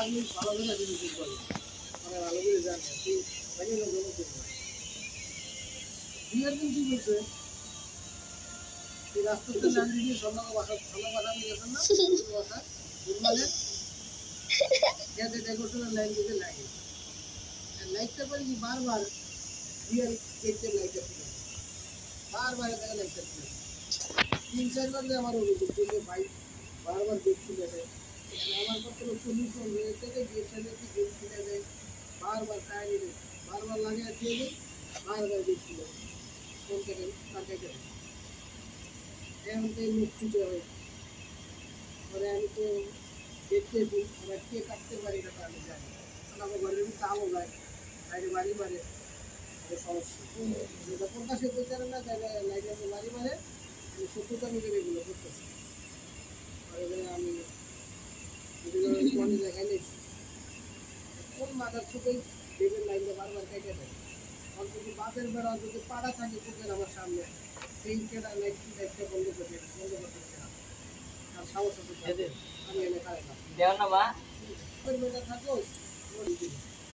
আমি ভালো করে দিতে পারবো মানে ভালো করে জানি তুই ভাই না জন্য করবো বিয়ের দিন কি বলছে এই রাস্তাতে লাগিয়ে দিয়ে সন্ধ্যা বাসা সন্ধ্যা বাসা নিয়ে গেছেন না বাসা মানে খেতে ডেকোরেশনের লাইন দিতে লাগে লাইটটা পারি কি বারবার বিয়ের গেটের লাইটটা ছিল বারবার এখানে লাইটটা ছিল 3-4 বার আমার অভিযোগ যে ভাই বারবার দেখছি দেখে আমার কত সলিউশন হয়েছে যে গেট সামনে কি গেট খুলে যায় বারবার টাইম বারবার লাগে দিয়ে দেয় বারবার দেখছিল কোন থেকে কাটে গেছে এখন তো মুখ ছুটে হয় পরে আমি তো দেখতে দিই আমরা কে কাটতে পারি না আমি জানি আমার ঘরের কামও যায় বাইরে বাড়ি মারে সমস্যা যেটা প্রকাশে প্রচারে না তাহলে লাইটে বাড়ি মারে আমি সত্যতা নিজের এগুলো করতেছি আমি ফোনে দেখাই নিচ্ছি কোন মাথার ছুটেই দেবের লাইনটা বারবার কেটে দেয় অন্তত বাসের বেড়া যদি পাড়া থাকে চোখের আমার সামনে সেই কেটা লাইটটা বন্ধ করতে আর সাহস আছে আমি এনে খাই না দেওয়া না মা থাকো